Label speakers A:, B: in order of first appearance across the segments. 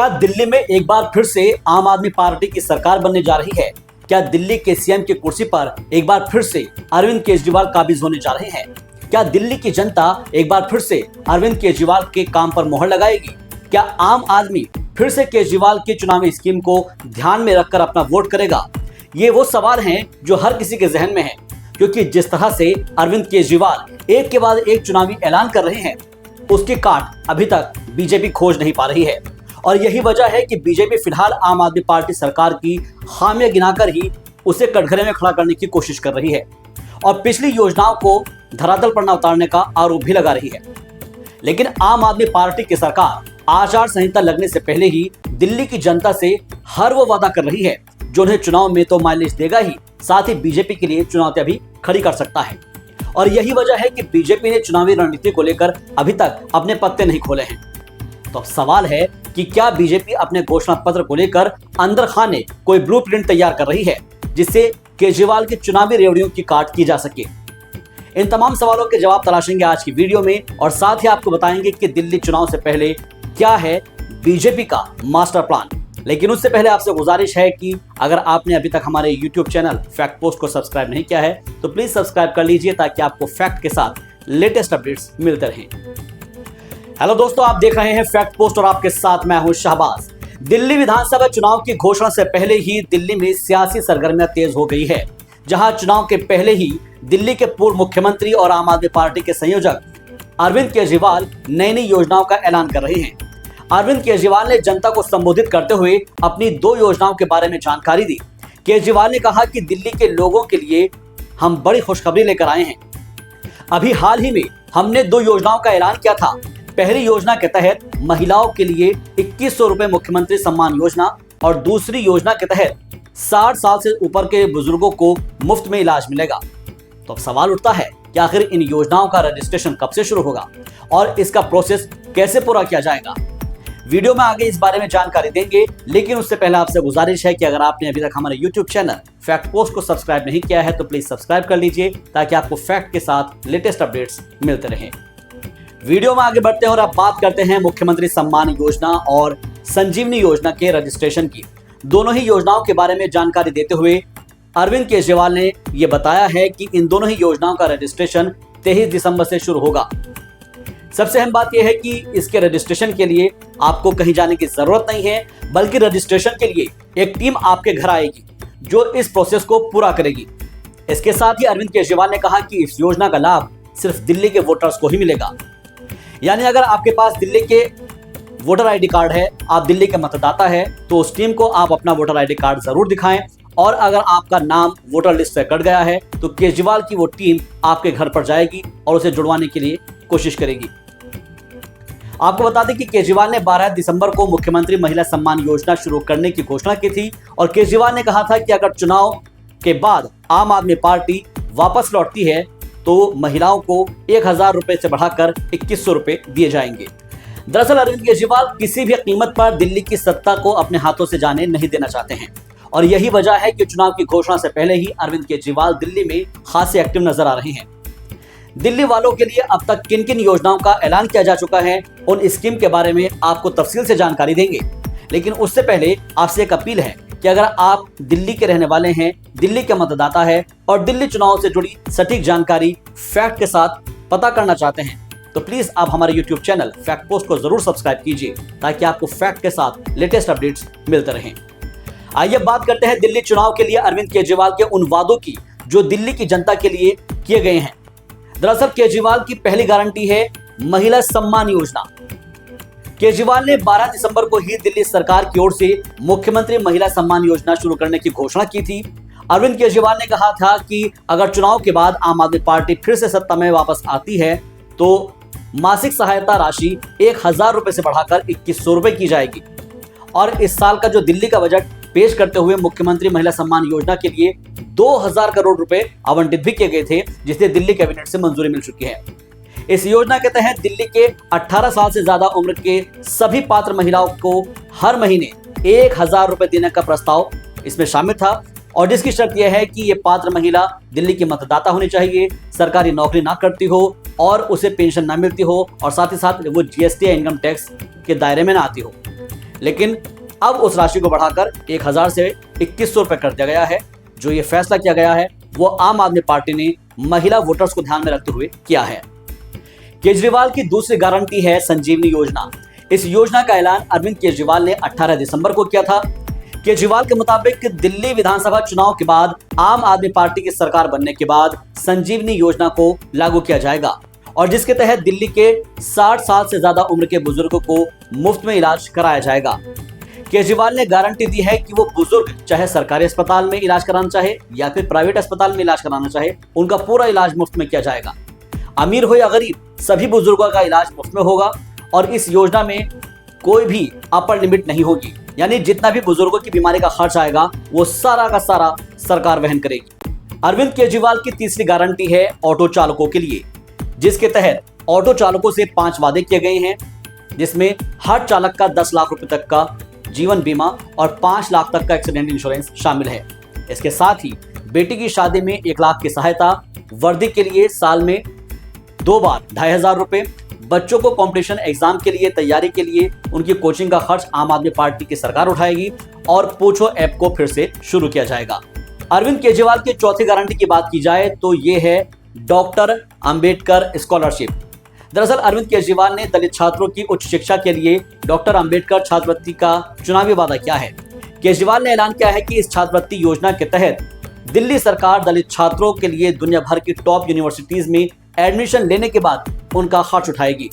A: क्या दिल्ली में एक बार फिर से आम आदमी पार्टी की सरकार बनने जा रही है? क्या दिल्ली के सीएम की कुर्सी पर एक बार फिर से अरविंद केजरीवाल काबिज होने जा रहे हैं? क्या दिल्ली की जनता एक बार फिर से अरविंद केजरीवाल के काम पर मोहर लगाएगी? क्या आम आदमी फिर से केजरीवाल की चुनावी स्कीम को ध्यान में रखकर अपना वोट करेगा? ये वो सवाल हैं जो हर किसी के जहन में है, क्योंकि जिस तरह से अरविंद केजरीवाल एक के बाद एक चुनावी ऐलान कर रहे हैं, उसकी काट अभी तक बीजेपी खोज नहीं पा रही है। और यही वजह है कि बीजेपी फिलहाल आम आदमी पार्टी सरकार की खामियां गिनाकर ही उसे कटघरे में खड़ा करने की कोशिश कर रही है और पिछली योजनाओं को धरातल पर न उतारने का आरोप भी लगा रही है। लेकिन आम आदमी पार्टी की सरकार आचार संहिता लगने से पहले ही दिल्ली की जनता से हर वो वादा कर रही है जो उन्हें चुनाव में तो माइलेज देगा ही, साथ ही बीजेपी के लिए चुनौतियां भी खड़ी कर सकता है। और यही वजह है कि बीजेपी ने चुनावी रणनीति को लेकर अभी तक अपने पत्ते नहीं खोले हैं। तो अब सवाल है कि क्या बीजेपी अपने घोषणा पत्र को लेकर अंदर खाने कोई ब्लूप्रिंट तैयार कर रही है जिससे केजरीवाल की चुनावी रेवड़ियों की काट की जा सके? इन तमाम सवालों के जवाब तलाशेंगे आज की वीडियो में और साथ ही आपको बताएंगे कि दिल्ली चुनाव से पहले क्या है बीजेपी का मास्टर प्लान। लेकिन उससे पहले आपसे गुजारिश है कि अगर आपने अभी तक हमारे YouTube चैनल फैक्ट पोस्ट को सब्सक्राइब नहीं किया है तो प्लीज सब्सक्राइब कर लीजिए ताकि आपको फैक्ट के साथ लेटेस्ट अपडेट्स मिलते रहें। हेलो दोस्तों, आप देख रहे हैं फैक्ट पोस्ट और आपके साथ मैं हूं शाहबाज। दिल्ली विधानसभा चुनाव की घोषणा से पहले ही दिल्ली में सियासी सरगर्मियां तेज हो गई है, जहां चुनाव के पहले ही दिल्ली के पूर्व मुख्यमंत्री और आम आदमी पार्टी के संयोजक अरविंद केजरीवाल नई नई योजनाओं का ऐलान कर रहे हैं। अरविंद केजरीवाल ने जनता को संबोधित करते हुए अपनी 2 योजनाओं के बारे में जानकारी दी। केजरीवाल ने कहा कि दिल्ली के लोगों के लिए हम बड़ी खुशखबरी लेकर आए हैं। अभी हाल ही में हमने 2 योजनाओं का ऐलान किया था। पहली योजना के तहत महिलाओं के लिए 2100 रुपए मुख्यमंत्री सम्मान योजना और दूसरी योजना के तहत 60 साल से ऊपर के बुजुर्गों को मुफ्त में इलाज मिलेगा। तो अब सवाल उठता है कि आखिर इन योजनाओं का रजिस्ट्रेशन कब से शुरू होगा और इसका प्रोसेस कैसे पूरा किया जाएगा? वीडियो में आगे इस बारे में जानकारी देंगे, लेकिन उससे पहले आपसे गुजारिश है कि अगर आपने अभी तक हमारे YouTube चैनल फैक्ट पोस्ट को सब्सक्राइब नहीं किया है तो प्लीज सब्सक्राइब कर लीजिए ताकि आपको फैक्ट के साथ लेटेस्ट अपडेट्स मिलते रहें। वीडियो में आगे बढ़ते हैं और अब बात करते हैं मुख्यमंत्री सम्मान योजना और संजीवनी योजना के रजिस्ट्रेशन की। दोनों ही योजनाओं के बारे में जानकारी देते हुए अरविंद केजरीवाल ने यह बताया है कि इन दोनों ही योजनाओं का रजिस्ट्रेशन 23 दिसंबर से शुरू होगा। सबसे अहम बात यह है कि इसके रजिस्ट्रेशन के लिए आपको कहीं जाने की जरूरत नहीं है, बल्कि रजिस्ट्रेशन के लिए एक टीम आपके घर आएगी जो इस प्रोसेस को पूरा करेगी। इसके साथ ही अरविंद केजरीवाल ने कहा कि इस योजना का लाभ सिर्फ दिल्ली के वोटर्स को ही मिलेगा। यानी अगर आपके पास दिल्ली के वोटर आईडी कार्ड है, आप दिल्ली के मतदाता है, तो उस टीम को आप अपना वोटर आईडी कार्ड जरूर दिखाएं। और अगर आपका नाम वोटर लिस्ट से कट गया है तो केजरीवाल की वो टीम आपके घर पर जाएगी और उसे जुड़वाने के लिए कोशिश करेगी। आपको बता दें कि केजरीवाल ने 12 दिसंबर को मुख्यमंत्री महिला सम्मान योजना शुरू करने की घोषणा की थी और केजरीवाल ने कहा था कि अगर चुनाव के बाद आम आदमी पार्टी वापस लौटती है तो महिलाओं को 1000 रुपए से बढ़ाकर 2100 रुपए दिए जाएंगे। दरअसल अरविंद केजरीवाल किसी भी कीमत पर दिल्ली की सत्ता को अपने हाथों से जाने नहीं देना चाहते हैं और यही वजह है कि चुनाव की घोषणा से पहले ही अरविंद केजरीवाल दिल्ली में खासे एक्टिव नजर आ रहे हैं। दिल्ली वालों के लिए अब तक किन किन योजनाओं का ऐलान किया जा चुका है, उन स्कीम के बारे में आपको तफसील से जानकारी देंगे। लेकिन उससे पहले आपसे एक अपील है कि अगर आप दिल्ली के रहने वाले हैं, दिल्ली के मतदाता है और दिल्ली चुनाव से जुड़ी सटीक जानकारी फैक्ट के साथ पता करना चाहते हैं तो प्लीज आप हमारे YouTube चैनल फैक्ट पोस्ट को जरूर सब्सक्राइब कीजिए ताकि आपको फैक्ट के साथ लेटेस्ट अपडेट्स मिलते रहें। आइए बात करते हैं दिल्ली चुनाव के लिए अरविंद केजरीवाल के उन वादों की जो दिल्ली की जनता के लिए किए गए हैं। दरअसल केजरीवाल की पहली गारंटी है महिला सम्मान योजना। केजरीवाल ने 12 दिसंबर को ही दिल्ली सरकार की ओर से मुख्यमंत्री महिला सम्मान योजना शुरू करने की घोषणा की थी। अरविंद केजरीवाल ने कहा था कि अगर चुनाव के बाद आम आदमी पार्टी फिर से सत्ता में वापस आती है तो मासिक सहायता राशि 1000 रुपए से बढ़ाकर 2100 रुपए की जाएगी। और इस साल का जो दिल्ली का बजट पेश करते हुए मुख्यमंत्री महिला सम्मान योजना के लिए 2000 करोड़ रुपए आवंटित भी किए गए थे, जिसे दिल्ली कैबिनेट से मंजूरी मिल चुकी है। इस योजना के तहत दिल्ली के 18 साल से ज्यादा उम्र के सभी पात्र महिलाओं को हर महीने 1000 रुपए देने का प्रस्ताव इसमें शामिल था और जिसकी शर्त यह है कि ये पात्र महिला दिल्ली की मतदाता होनी चाहिए, सरकारी नौकरी ना करती हो और उसे पेंशन ना मिलती हो और साथ ही साथ वो GST या इनकम टैक्स के दायरे में ना आती हो। लेकिन अब उस राशि को बढ़ाकर 1000 से 2100 रुपए कर दिया गया है। जो ये फैसला किया गया है वो आम आदमी पार्टी ने महिला वोटर्स को ध्यान में रखते हुए किया है। केजरीवाल की दूसरी गारंटी है संजीवनी योजना। इस योजना का ऐलान अरविंद केजरीवाल ने 18 दिसंबर को किया था। केजरीवाल के मुताबिक दिल्ली विधानसभा चुनाव के बाद आम आदमी पार्टी की सरकार बनने के बाद संजीवनी योजना को लागू किया जाएगा और जिसके तहत दिल्ली के 60 साल से ज्यादा उम्र के बुजुर्गों को मुफ्त में इलाज कराया जाएगा। केजरीवाल ने गारंटी दी है कि वो बुजुर्ग चाहे सरकारी अस्पताल में इलाज कराना चाहे या फिर प्राइवेट अस्पताल में इलाज कराना चाहे, उनका पूरा इलाज मुफ्त में किया जाएगा। अमीर हो या गरीब, सभी बुजुर्गों का इलाज मुफ्त में होगा और इस योजना में कोई भी अपर लिमिट नहीं होगी, यानी जितना भी बुजुर्गों की बीमारी का खर्च आएगा वो सारा का सारा सरकार वहन करेगी। अरविंद केजरीवाल की तीसरी गारंटी है ऑटो चालकों के लिए, जिसके तहत ऑटो चालकों से 5 वादे किए गए हैं, जिसमें हर चालक का 10 लाख रुपए तक का जीवन बीमा और 5 लाख तक का एक्सीडेंट इंश्योरेंस शामिल है। इसके साथ ही बेटी की शादी में 1 लाख की सहायता, वर्दी के लिए साल में 2 बार 2500 रुपए, बच्चों को कॉम्पिटिशन एग्जाम के लिए तैयारी के लिए उनकी कोचिंग का खर्च आम आदमी पार्टी की सरकार उठाएगी और पूछो ऐप को फिर से शुरू किया जाएगा। अरविंद केजरीवाल की चौथी गारंटी की बात की जाए तो ये है डॉक्टर अंबेडकर स्कॉलरशिप। दरअसल अरविंद केजरीवाल ने दलित छात्रों की उच्च शिक्षा के लिए डॉक्टर अंबेडकर छात्रवृत्ति का चुनावी वादा किया है। केजरीवाल ने ऐलान किया है कि इस छात्रवृत्ति योजना के तहत दिल्ली सरकार दलित छात्रों के लिए दुनिया भर की टॉप यूनिवर्सिटीज में एडमिशन लेने के बाद उनका खर्च उठाएगी।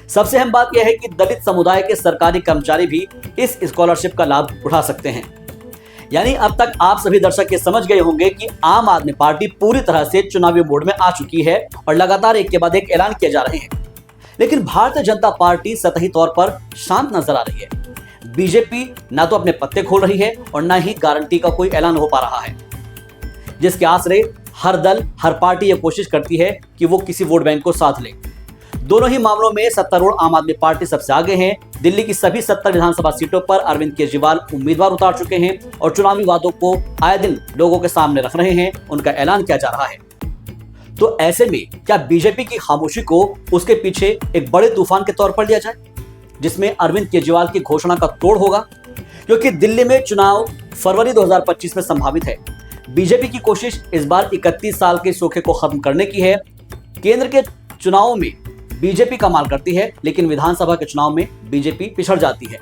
A: सबसे अहम बात यह है कि दलित समुदाय के सरकारी कर्मचारी भी इस स्कॉलरशिप का लाभ उठा सकते हैं। यानी अब तक आप सभी दर्शक ये समझ गए होंगे कि आम आदमी पार्टी पूरी तरह से चुनावी मोड में आ चुकी है और लगातार एक के बाद एक ऐलान किए जा रहे हैं। लेकिन भारतीय जनता पार्टी सतही तौर पर शांत नजर आ रही है। बीजेपी ना तो अपने पत्ते खोल रही है और ना ही गारंटी का कोई ऐलान हो पा रहा है, जिसके आसरे हर दल हर पार्टी ये कोशिश करती है कि वो किसी वोट बैंक को साथ ले। दोनों ही मामलों में सत्तारूढ़ आम आदमी पार्टी सबसे आगे है। दिल्ली की सभी 70 विधानसभा सीटों पर अरविंद केजरीवाल उम्मीदवार उतार चुके हैं और चुनावी वादों को आए दिन लोगों के सामने रख रहे हैं, उनका ऐलान किया जा रहा है। तो ऐसे में क्या बीजेपी की खामोशी को उसके पीछे एक बड़े तूफान के तौर पर लिया जाए, जिसमें अरविंद केजरीवाल की घोषणा का तोड़ होगा? क्योंकि दिल्ली में चुनाव फरवरी 2025 में संभावित है। बीजेपी की कोशिश इस बार 31 साल के सोखे को खत्म करने की है। केंद्र के चुनावों में बीजेपी कमाल करती है, लेकिन विधानसभा के चुनाव में बीजेपी पिछड़ जाती है।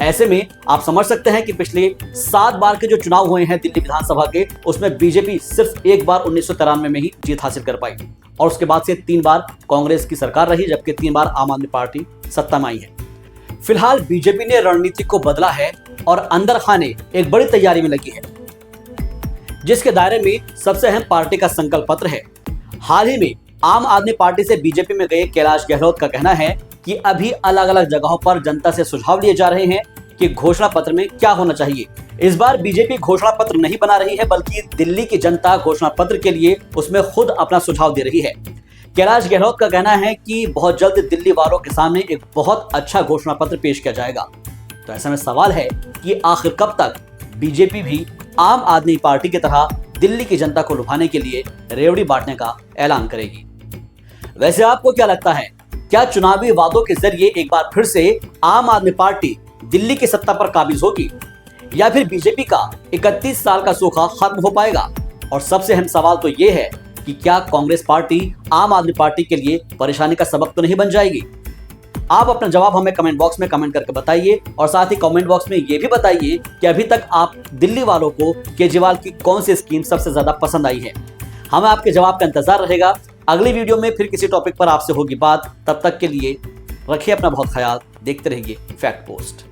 A: ऐसे में आप समझ सकते हैं कि पिछले 7 बार के जो चुनाव हुए हैं दिल्ली विधानसभा के, उसमें बीजेपी सिर्फ एक बार 1993 में ही जीत हासिल कर पाई और उसके बाद से 3 बार कांग्रेस की सरकार रही, जबकि 3 बार आम आदमी पार्टी सत्ता में आई है। फिलहाल बीजेपी ने रणनीति को बदला है और अंदर खाने एक बड़ी तैयारी में लगी है, जिसके दायरे में सबसे अहम पार्टी का संकल्प पत्र है। हाल ही में आम आदमी पार्टी से बीजेपी में गए कैलाश गहलोत का कहना है कि अभी अलग अलग जगहों पर जनता से सुझाव लिए जा रहे हैं कि घोषणा पत्र में क्या होना चाहिए। इस बार बीजेपी घोषणा पत्र नहीं बना रही है, बल्कि दिल्ली की जनता घोषणा पत्र के लिए उसमें खुद अपना सुझाव दे रही है। कैलाश गहलोत का कहना है कि बहुत जल्द दिल्ली वालों के सामने एक बहुत अच्छा घोषणा पत्र पेश किया जाएगा। तो ऐसा में सवाल है कि आखिर कब तक बीजेपी भी आम आदमी पार्टी की तरह दिल्ली की जनता को लुभाने के लिए रेवड़ी बांटने का ऐलान करेगी। वैसे आपको क्या लगता है, क्या चुनावी वादों के जरिए एक बार फिर से आम आदमी पार्टी दिल्ली की सत्ता पर काबिज होगी या फिर बीजेपी का 31 साल का सोखा खत्म हो पाएगा? और सबसे अहम सवाल तो ये है कि क्या कांग्रेस पार्टी आम आदमी पार्टी के लिए परेशानी का सबक तो नहीं बन जाएगी? आप अपना जवाब हमें कमेंट बॉक्स में कमेंट करके बताइए और साथ ही कमेंट बॉक्स में ये भी बताइए कि अभी तक आप दिल्ली वालों को केजरीवाल की कौन सी स्कीम सबसे ज्यादा पसंद आई है। हमें आपके जवाब का इंतजार रहेगा। अगली वीडियो में फिर किसी टॉपिक पर आपसे होगी बात। तब तक के लिए रखिए अपना बहुत ख्याल। देखते रहिए फैक्ट पोस्ट।